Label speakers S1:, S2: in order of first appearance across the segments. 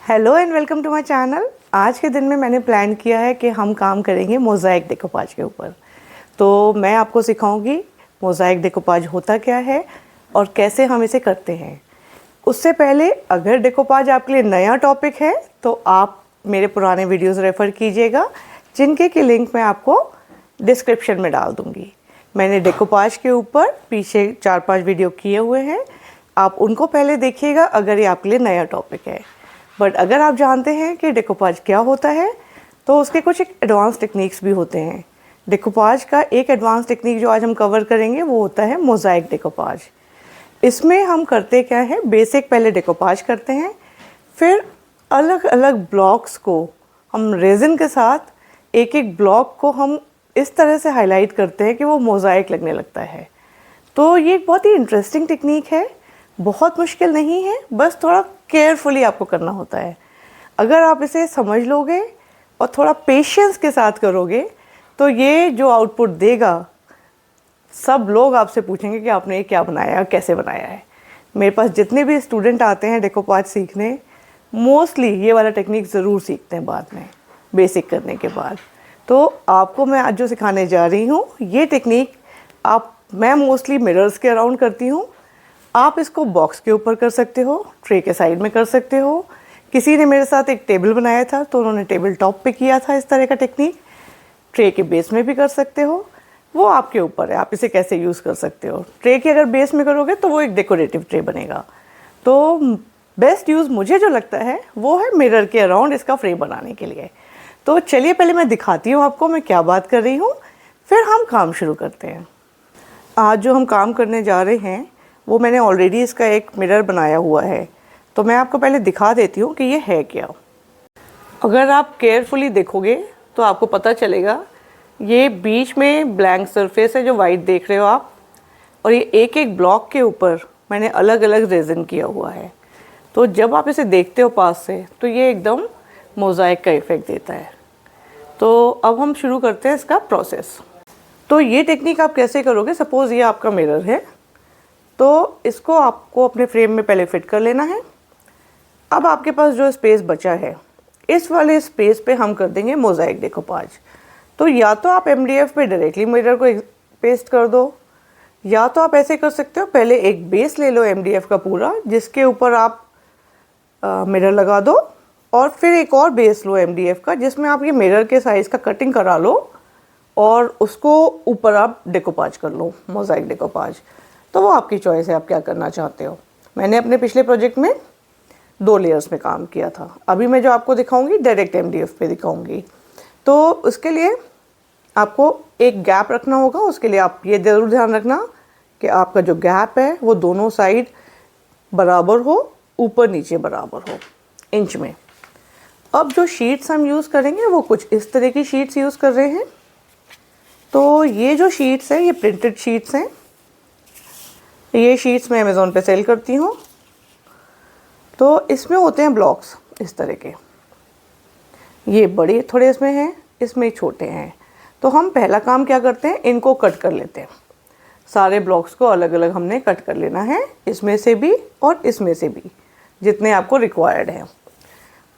S1: Hello and welcome to my channel. आज के दिन में मैंने प्लान किया है कि हम काम करेंगे मोज़ाइक डेकोपाज के ऊपर। तो मैं आपको सिखाऊंगी मोज़ाइक डेकोपाज होता क्या है और कैसे हम इसे करते हैं। उससे पहले अगर डेकोपाज आपके लिए नया टॉपिक है तो आप मेरे पुराने वीडियोस रेफ़र कीजिएगा, जिनके की लिंक मैं आपको डिस्क्रिप्शन में डाल दूँगी। मैंने डेकोपाज के ऊपर पीछे 4-5 वीडियो किए हुए हैं, आप उनको पहले देखिएगा अगर ये आपके लिए नया टॉपिक है। बट अगर आप जानते हैं कि डेकोपाज क्या होता है तो उसके कुछ एक एडवांस टेक्निक्स भी होते हैं। डेकोपाज का एक एडवांस टेक्निक जो आज हम कवर करेंगे वो होता है मोज़ाइक डेकोपाज। इसमें हम करते क्या है, बेसिक पहले डेकोपाज करते हैं, फिर अलग अलग ब्लॉक्स को हम रेजिन के साथ एक एक ब्लॉक को हम इस तरह से हाईलाइट करते हैं कि वो मोज़ाइक लगने लगता है। तो ये एक बहुत ही इंटरेस्टिंग टेक्निक है, बहुत मुश्किल नहीं है, बस थोड़ा केयरफुली आपको करना होता है। अगर आप इसे समझ लोगे और थोड़ा पेशेंस के साथ करोगे तो ये जो आउटपुट देगा, सब लोग आपसे पूछेंगे कि आपने ये क्या बनाया, कैसे बनाया है। मेरे पास जितने भी स्टूडेंट आते हैं डेकोपाज सीखने, मोस्टली ये वाला टेक्निक ज़रूर सीखते हैं बाद में, बेसिक करने के बाद। तो आपको मैं आज जो सिखाने जा रही हूँ ये टेक्निक मैं मोस्टली मिरर्स के अराउंड करती हूँ। आप इसको बॉक्स के ऊपर कर सकते हो, ट्रे के साइड में कर सकते हो। किसी ने मेरे साथ एक टेबल बनाया था तो उन्होंने टेबल टॉप पे किया था इस तरह का टेक्निक। ट्रे के बेस में भी कर सकते हो, वो आपके ऊपर है, आप इसे कैसे यूज़ कर सकते हो। ट्रे के अगर बेस में करोगे तो वो एक डेकोरेटिव ट्रे बनेगा। तो बेस्ट यूज़ मुझे जो लगता है वो है मिरर के अराउंड इसका फ्रेम बनाने के लिए। तो चलिए पहले मैं दिखाती हूँ आपको मैं क्या बात कर रही हूँ, फिर हम काम शुरू करते हैं। आज जो हम काम करने जा रहे हैं वो मैंने ऑलरेडी इसका एक मिरर बनाया हुआ है, तो मैं आपको पहले दिखा देती हूँ कि ये है क्या। अगर आप केयरफुली देखोगे तो आपको पता चलेगा ये बीच में ब्लैंक सरफेस है जो वाइट देख रहे हो आप, और ये एक एक ब्लॉक के ऊपर मैंने अलग अलग रेजिन किया हुआ है। तो जब आप इसे देखते हो पास से तो ये एकदम मोज़ाइक का इफ़ेक्ट देता है। तो अब हम शुरू करते हैं इसका प्रोसेस। तो ये टेक्निक आप कैसे करोगे, सपोज़ ये आपका मिरर है तो इसको आपको अपने फ्रेम में पहले फिट कर लेना है। अब आपके पास जो स्पेस बचा है, इस वाले स्पेस पे हम कर देंगे मोज़ाइक डेकोपाज। तो या तो आप MDF पे डायरेक्टली मिरर को पेस्ट कर दो, या तो आप ऐसे कर सकते हो, पहले एक बेस ले लो MDF का पूरा, जिसके ऊपर आप मिरर लगा दो, और फिर एक और बेस लो MDF का जिसमें आप ये मिरर के साइज़ का कटिंग करा लो और उसको ऊपर आप डेकोपाज कर लो, मोज़ाइक डेकोपाज। तो वो आपकी चॉइस है, आप क्या करना चाहते हो। मैंने अपने पिछले प्रोजेक्ट में 2 लेयर्स में काम किया था, अभी मैं जो आपको दिखाऊंगी डायरेक्ट MDF पे दिखाऊंगी। तो उसके लिए आपको एक गैप रखना होगा। उसके लिए आप ये ज़रूर ध्यान रखना कि आपका जो गैप है वो दोनों साइड बराबर हो, ऊपर नीचे बराबर हो इंच में। अब जो शीट्स हम यूज़ करेंगे वो कुछ इस तरह की शीट्स यूज़ कर रहे हैं। तो ये जो शीट्स हैं ये प्रिंटेड शीट्स हैं। ये शीट्स मैं अमेज़ॉन पे सेल करती हूँ। तो इसमें होते हैं ब्लॉक्स इस तरह के, ये बड़े थोड़े इसमें हैं, इसमें छोटे हैं। तो हम पहला काम क्या करते हैं, इनको कट कर लेते हैं। सारे ब्लॉक्स को अलग अलग हमने कट कर लेना है, इसमें से भी और इसमें से भी, जितने आपको रिक्वायर्ड हैं।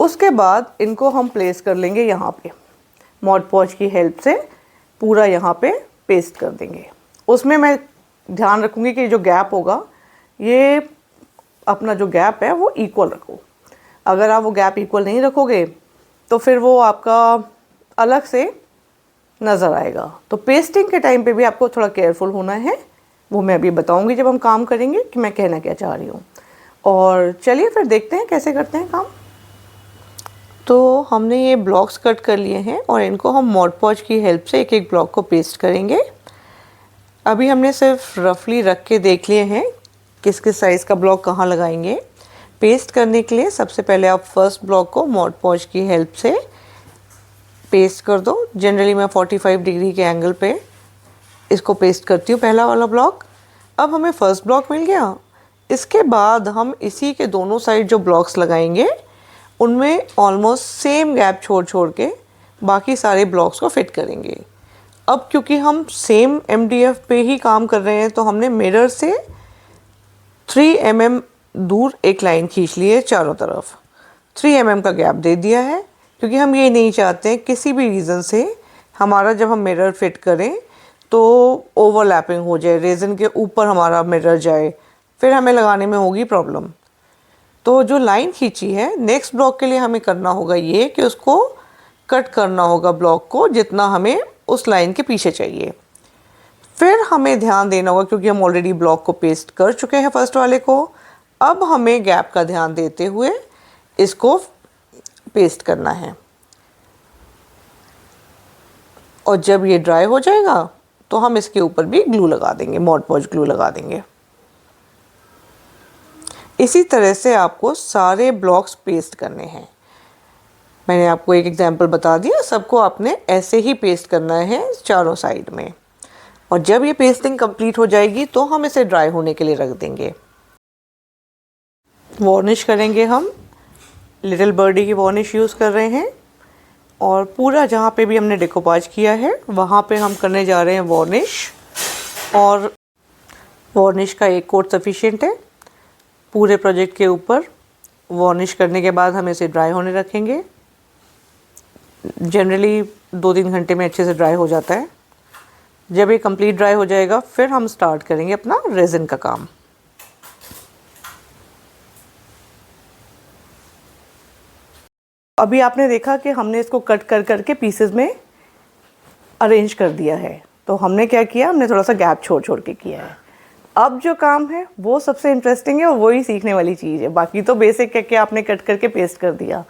S1: उसके बाद इनको हम प्लेस कर लेंगे यहाँ पे, मॉड पॉच की हेल्प से पूरा यहाँ पे पेस्ट कर देंगे। उसमें मैं ध्यान रखूँगी कि जो गैप होगा, ये अपना जो गैप है वो इक्वल रखो। अगर आप वो गैप इक्वल नहीं रखोगे तो फिर वो आपका अलग से नज़र आएगा। तो पेस्टिंग के टाइम पे भी आपको थोड़ा केयरफुल होना है, वो मैं अभी बताऊँगी जब हम काम करेंगे कि मैं कहना क्या चाह रही हूँ। और चलिए फिर देखते हैं कैसे करते हैं काम। तो हमने ये ब्लॉक्स कट कर लिए हैं और इनको हम मॉड पॉच की हेल्प से एक एक ब्लॉक को पेस्ट करेंगे। अभी हमने सिर्फ रफली रख के देख लिए हैं किस किस साइज़ का ब्लॉक कहाँ लगाएंगे। पेस्ट करने के लिए सबसे पहले आप फर्स्ट ब्लॉक को मॉड पॉच की हेल्प से पेस्ट कर दो। जनरली मैं 45 डिग्री के एंगल पे इसको पेस्ट करती हूँ, पहला वाला ब्लॉक। अब हमें फर्स्ट ब्लॉक मिल गया। इसके बाद हम इसी के दोनों साइड जो ब्लॉक्स लगाएंगे उनमें ऑलमोस्ट सेम गैप छोड़ छोड़ के बाकी सारे ब्लॉक्स को फिट करेंगे। अब क्योंकि हम सेम MDF पे ही काम कर रहे हैं तो हमने मिरर से 3 mm दूर एक लाइन खींच ली है चारों तरफ। 3 mm का गैप दे दिया है, क्योंकि हम ये नहीं चाहते हैं किसी भी रीज़न से हमारा जब हम मिरर फिट करें तो ओवरलैपिंग हो जाए, रेज़न के ऊपर हमारा मिरर जाए, फिर हमें लगाने में होगी प्रॉब्लम। तो जो लाइन खींची है, नेक्स्ट ब्लॉक के लिए हमें करना होगा ये कि उसको कट करना होगा ब्लॉक को, जितना हमें उस लाइन के पीछे चाहिए। फिर हमें ध्यान देना होगा, क्योंकि हम ऑलरेडी ब्लॉक को पेस्ट कर चुके हैं फर्स्ट वाले को, अब हमें गैप का ध्यान देते हुए इसको पेस्ट करना है। और जब ये ड्राई हो जाएगा तो हम इसके ऊपर भी ग्लू लगा देंगे, मॉड पॉज ग्लू लगा देंगे। इसी तरह से आपको सारे ब्लॉक्स पेस्ट करने हैं। मैंने आपको एक एग्जांपल बता दिया, सबको आपने ऐसे ही पेस्ट करना है चारों साइड में। और जब ये पेस्टिंग कंप्लीट हो जाएगी तो हम इसे ड्राई होने के लिए रख देंगे। वार्निश करेंगे, हम लिटिल बर्डी की वार्निश यूज़ कर रहे हैं। और पूरा जहाँ पे भी हमने डिकोपाज किया है वहाँ पे हम करने जा रहे हैं वार्निश। और वार्निश का एक कोट सफिशिएंट है पूरे प्रोजेक्ट के ऊपर। वार्निश करने के बाद हम इसे ड्राई होने रखेंगे। जनरली 2-3 घंटे में अच्छे से ड्राई हो जाता है। जब ये कंप्लीट ड्राई हो जाएगा फिर हम स्टार्ट करेंगे अपना रेज़िन का काम। अभी आपने देखा कि हमने इसको कट कर करके पीसेस में अरेंज कर दिया है। तो हमने क्या किया, हमने थोड़ा सा गैप छोड़ छोड़ के किया है। अब जो काम है वो सबसे इंटरेस्टिंग है और वही सीखने वाली चीज़ है। बाकी तो बेसिक है कि आपने कट करके पेस्ट कर दिया,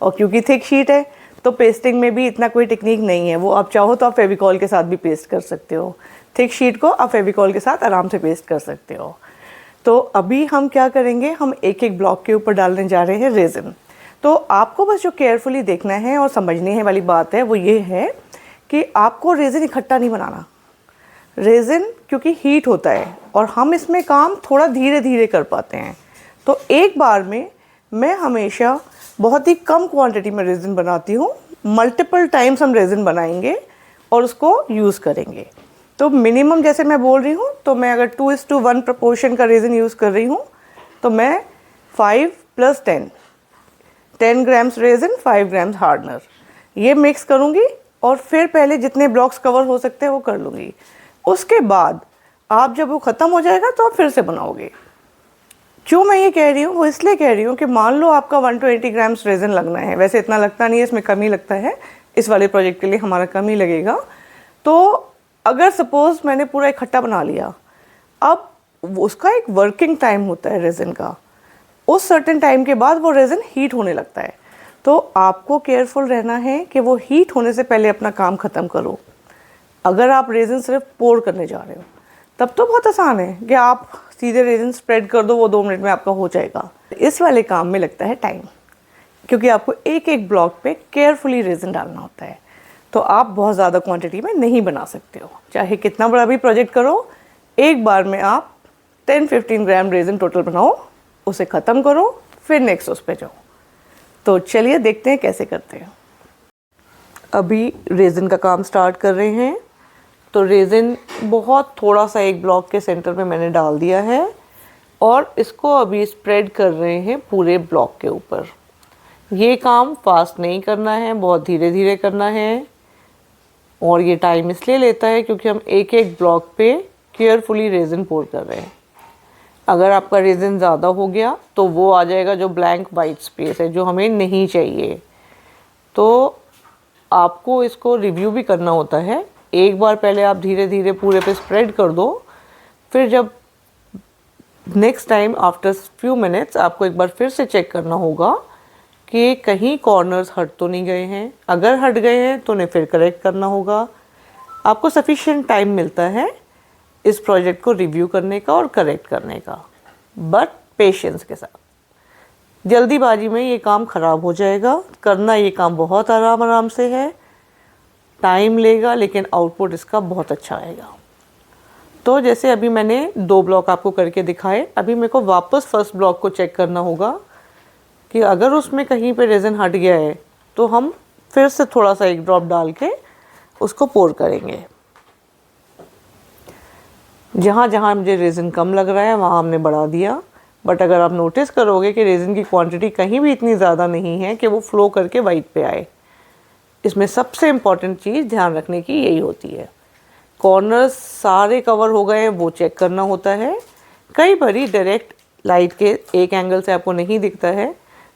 S1: और क्योंकि थिक शीट है तो पेस्टिंग में भी इतना कोई टेक्निक नहीं है। वो आप चाहो तो आप फेविकॉल के साथ भी पेस्ट कर सकते हो। थिक शीट को आप फेविकॉल के साथ आराम से पेस्ट कर सकते हो। तो अभी हम क्या करेंगे, हम एक एक ब्लॉक के ऊपर डालने जा रहे हैं रेज़िन। तो आपको बस जो केयरफुली देखना है और समझने वाली बात है वो ये है कि आपको रेज़िन इकट्ठा नहीं बनाना। रेज़िन क्योंकि हीट होता है और हम इसमें काम थोड़ा धीरे धीरे कर पाते हैं। तो एक बार में मैं हमेशा बहुत ही कम क्वांटिटी में रेज़िन बनाती हूँ। मल्टीपल टाइम्स हम रेज़िन बनाएंगे और उसको यूज़ करेंगे। तो मिनिमम जैसे मैं बोल रही हूँ, तो मैं अगर 2:1 प्रपोर्शन का रेज़िन यूज़ कर रही हूँ तो मैं 5 + 10 ग्राम्स रेज़िन, 5 ग्राम्स हार्डनर ये मिक्स करूँगी। और फिर पहले जितने ब्लॉक्स कवर हो सकते हैं वो कर लूँगी। उसके बाद आप जब वो ख़त्म हो जाएगा तो आप फिर से बनाओगे। क्यों मैं ये कह रही हूँ, वो इसलिए कह रही हूँ कि मान लो आपका 120 ग्राम्स रेज़िन लगना है। वैसे इतना लगता नहीं है, इसमें कम ही लगता है। इस वाले प्रोजेक्ट के लिए हमारा कम ही लगेगा। तो अगर सपोज़ मैंने पूरा इकट्ठा बना लिया, अब उसका एक वर्किंग टाइम होता है रेज़िन का। उस सर्टेन टाइम के बाद वो रेज़िन हीट होने लगता है। तो आपको केयरफुल रहना है कि वो हीट होने से पहले अपना काम ख़त्म करो। अगर आप रेज़िन सिर्फ पोर करने जा रहे हो तब तो बहुत आसान है कि आप सीधे रेज़िन स्प्रेड कर दो, वो 2 मिनट में आपका हो जाएगा। इस वाले काम में लगता है टाइम, क्योंकि आपको एक एक ब्लॉक पे केयरफुली रेज़िन डालना होता है। तो आप बहुत ज़्यादा क्वांटिटी में नहीं बना सकते हो, चाहे कितना बड़ा भी प्रोजेक्ट करो। एक बार में आप 10-15 ग्राम रेज़िन टोटल बनाओ, उसे ख़त्म करो, फिर नेक्स्ट उस पे जाओ। तो चलिए देखते हैं कैसे करते हैं। अभी रेज़िन का काम स्टार्ट कर रहे हैं। तो रेज़िन बहुत थोड़ा सा एक ब्लॉक के सेंटर में मैंने डाल दिया है और इसको अभी स्प्रेड कर रहे हैं पूरे ब्लॉक के ऊपर। ये काम फास्ट नहीं करना है, बहुत धीरे धीरे करना है। और ये टाइम इसलिए लेता है क्योंकि हम एक एक ब्लॉक पे केयरफुली रेज़िन पोर कर रहे हैं। अगर आपका रेज़िन ज़्यादा हो गया तो वो आ जाएगा जो ब्लैंक वाइट स्पेस है, जो हमें नहीं चाहिए। तो आपको इसको रिव्यू भी करना होता है। एक बार पहले आप धीरे धीरे पूरे पे स्प्रेड कर दो, फिर जब next time after few minutes आपको एक बार फिर से चेक करना होगा कि कहीं कॉर्नर्स हट तो नहीं गए हैं। अगर हट गए हैं तो उन्हें फिर करेक्ट करना होगा। आपको सफिशिएंट टाइम मिलता है इस प्रोजेक्ट को रिव्यू करने का और करेक्ट करने का, बट पेशेंस के साथ। जल्दीबाजी में ये काम ख़राब हो जाएगा। करना ये काम बहुत आराम आराम से है, टाइम लेगा लेकिन आउटपुट इसका बहुत अच्छा आएगा। तो जैसे अभी मैंने 2 ब्लॉक आपको करके दिखाए, अभी मेरे को वापस फर्स्ट ब्लॉक को चेक करना होगा कि अगर उसमें कहीं पे रेज़िन हट गया है तो हम फिर से थोड़ा सा एक ड्रॉप डाल के उसको पोर करेंगे। जहाँ जहाँ मुझे रेज़िन कम लग रहा है वहाँ हमने बढ़ा दिया, बट अगर आप नोटिस करोगे कि रेजिन की क्वांटिटी कहीं भी इतनी ज़्यादा नहीं है कि वो फ्लो करके वाइट पे आए। इसमें सबसे इम्पॉर्टेंट चीज़ ध्यान रखने की यही होती है। कॉर्नर्स सारे कवर हो गए हैं वो चेक करना होता है। कई बारी डायरेक्ट लाइट के एक एंगल से आपको नहीं दिखता है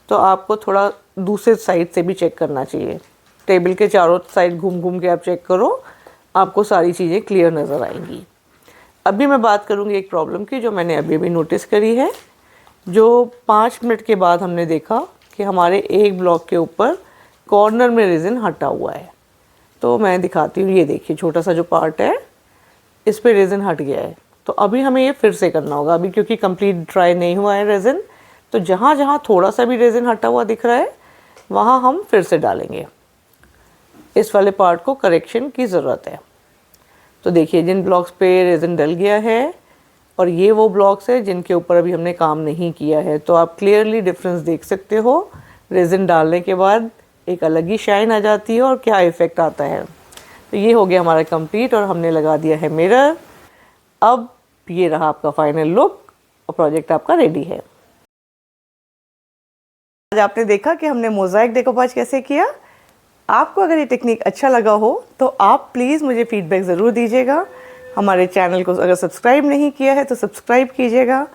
S1: तो आपको थोड़ा दूसरे साइड से भी चेक करना चाहिए। टेबल के चारों साइड घूम घूम के आप चेक करो, आपको सारी चीज़ें क्लियर नज़र आएंगी। अभी मैं बात करूँगी एक प्रॉब्लम की जो मैंने अभी भी नोटिस करी है। जो 5 मिनट के बाद हमने देखा कि हमारे एक ब्लॉक के ऊपर कॉर्नर में रेजिन हटा हुआ है। तो मैं दिखाती हूँ, ये देखिए छोटा सा जो पार्ट है इस पे रेजिन हट गया है। तो अभी हमें ये फिर से करना होगा, अभी क्योंकि कंप्लीट ड्राई नहीं हुआ है रेजिन। तो जहाँ जहाँ थोड़ा सा भी रेजिन हटा हुआ दिख रहा है वहाँ हम फिर से डालेंगे। इस वाले पार्ट को करेक्शन की ज़रूरत है। तो देखिए जिन ब्लॉक्स पे रेजिन डल गया है और ये वो ब्लॉक्स है जिनके ऊपर अभी हमने काम नहीं किया है। तो आप क्लियरली डिफरेंस देख सकते हो। रेजिन डालने के बाद एक अलग ही शाइन आ जाती है और क्या इफ़ेक्ट आता है। तो ये हो गया हमारा कंप्लीट और हमने लगा दिया है मिरर। अब ये रहा आपका फाइनल लुक और प्रोजेक्ट आपका रेडी है। आज आपने देखा कि हमने मोज़ाइक डेकोपाज कैसे किया। आपको अगर ये टेक्निक अच्छा लगा हो तो आप प्लीज़ मुझे फीडबैक ज़रूर दीजिएगा। हमारे चैनल को अगर सब्सक्राइब नहीं किया है तो सब्सक्राइब कीजिएगा।